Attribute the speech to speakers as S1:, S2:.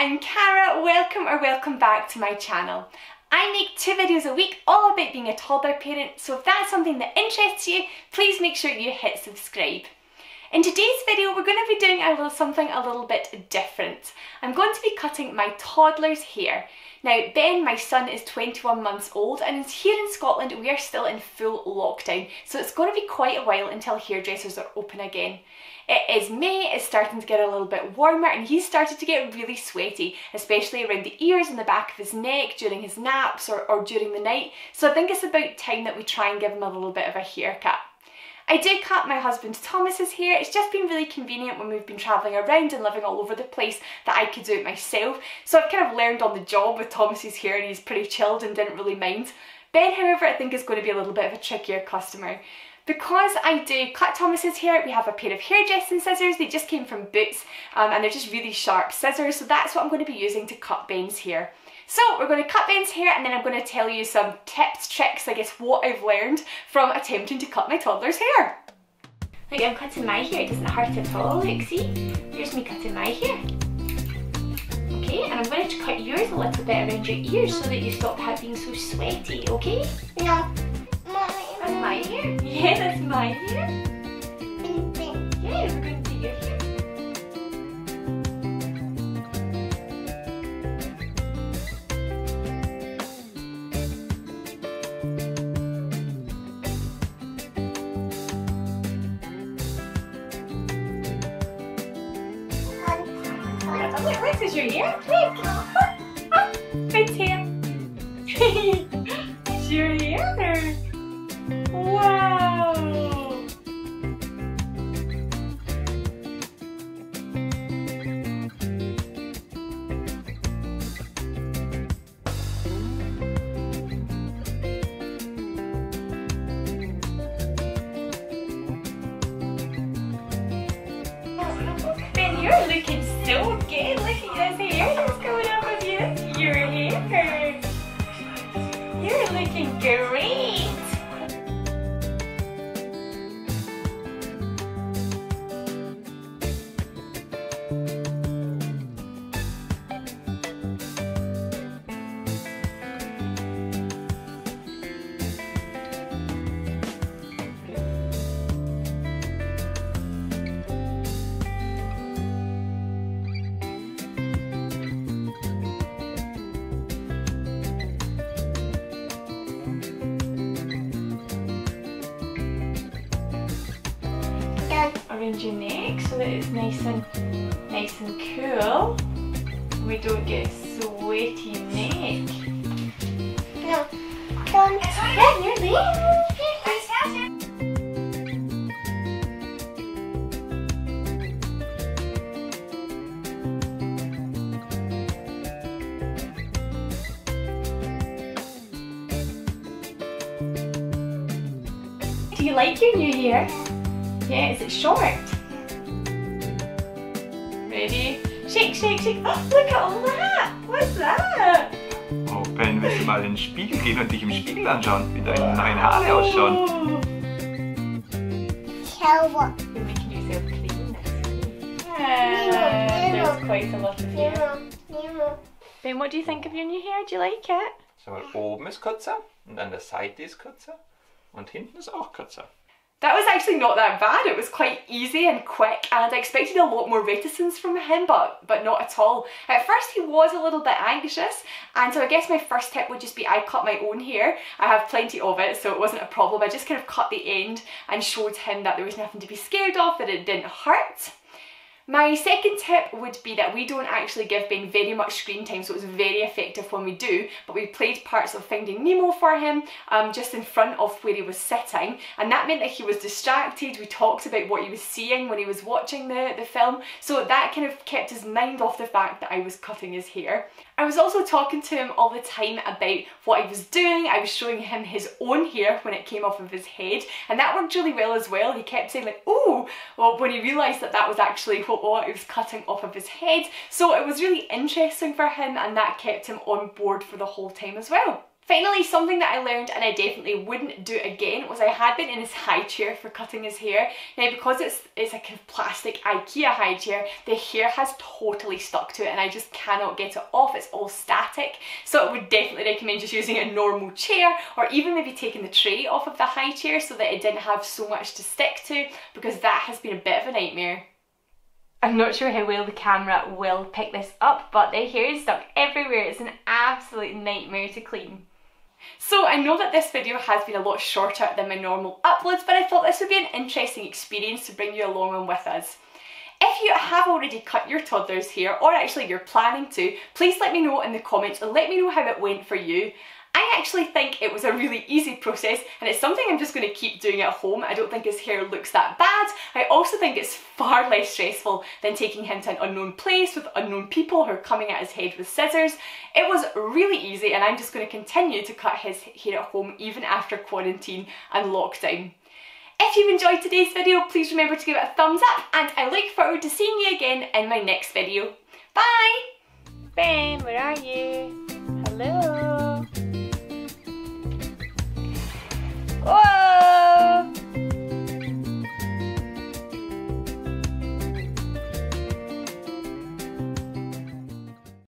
S1: I'm Cara. Welcome back to my channel. I make 2 videos a week all about being a toddler parent, so if that's something that interests you, please make sure you hit subscribe. In today's video, we're going to be doing something a little bit different. I'm going to be cutting my toddler's hair. Now, Ben, my son, is 21 months old, and here in Scotland we are still in full lockdown, so it's going to be quite a while until hairdressers are open again. It is May, it's starting to get a little bit warmer, and he's started to get really sweaty, especially around the ears and the back of his neck during his naps or during the night, so I think it's about time that we try and give him a little bit of a haircut. I do cut my husband Thomas's hair. It's just been really convenient when we've been travelling around and living all over the place that I could do it myself. So I've kind of learned on the job with Thomas's hair, and he's pretty chilled and didn't really mind. Ben, however, I think is going to be a little bit of a trickier customer. Because I do cut Thomas's hair, we have a pair of hairdressing scissors. They just came from Boots and they're just really sharp scissors, so that's what I'm going to be using to cut Ben's hair. So we're going to cut Ben's hair, and then I'm going to tell you some tips, tricks, I guess what I've learned from attempting to cut my toddler's hair. Like, I'm cutting my hair, it doesn't hurt at all, look, see? Here's me cutting my hair. Okay, and I'm going to cut yours a little bit around your ears so that you stop being so sweaty, okay?
S2: Yeah.
S1: That's my hair. Yeah, that's my hair. Yeah, we're going to do your hair. Look, this is your hair. Look. Ben's hair. It's your hair. Wow. Ben, you're looking so good. Look at this hair that's going on with you. That's your hair. You're looking great. Around your neck so that it's nice and cool. We don't get sweaty neck.
S2: No, don't.
S1: Yeah, you're there. Do you like your new hair? Yeah, is it short? Ready? Shake, shake, shake. Oh, look at all that! What's that?
S3: Oh Ben, willst du mal in den Spiegel gehen und dich im Spiegel anschauen, wie deine neuen Haare ausschauen?
S2: Shower.
S1: You're making yourself clean. There's quite a lot of hair. Ben, what do you think of your new hair? Do you like it?
S3: Schau mal, oben ist kürzer und an der Seite ist kürzer und hinten ist auch kürzer.
S1: That was actually not that bad. It was quite easy and quick, and I expected a lot more reticence from him, but not at all. At first he was a little bit anxious, and so I guess my first tip would just be I cut my own hair. I have plenty of it, so it wasn't a problem. I just kind of cut the end and showed him that there was nothing to be scared of, that it didn't hurt. My second tip would be that we don't actually give Ben very much screen time, so it's very effective when we do, but we played parts of Finding Nemo for him just in front of where he was sitting, and that meant that he was distracted. We talked about what he was seeing when he was watching the film, so that kind of kept his mind off the fact that I was cutting his hair. I was also talking to him all the time about what I was doing. I was showing him his own hair when it came off of his head, and that worked really well as well. He kept saying like, oh, well, when he realised that that was actually what he was cutting off of his head. So it was really interesting for him, and that kept him on board for the whole time as well. Finally, something that I learned and I definitely wouldn't do again was I had been in his high chair for cutting his hair. Now because it's a kind of plastic IKEA high chair, the hair has totally stuck to it and I just cannot get it off, it's all static. So I would definitely recommend just using a normal chair, or even maybe taking the tray off of the high chair so that it didn't have so much to stick to, because that has been a bit of a nightmare. I'm not sure how well the camera will pick this up, but the hair is stuck everywhere. It's an absolute nightmare to clean. So I know that this video has been a lot shorter than my normal uploads, but I thought this would be an interesting experience to bring you along on with us. If you have already cut your toddler's hair, or actually you're planning to, please let me know in the comments and let me know how it went for you. I actually think it was a really easy process, and it's something I'm just going to keep doing at home. I don't think his hair looks that bad. I also think it's far less stressful than taking him to an unknown place with unknown people who are coming at his head with scissors. It was really easy, and I'm just going to continue to cut his hair at home even after quarantine and lockdown. If you've enjoyed today's video, please remember to give it a thumbs up, and I look forward to seeing you again in my next video. Bye!
S4: Ben, where are you? Hello?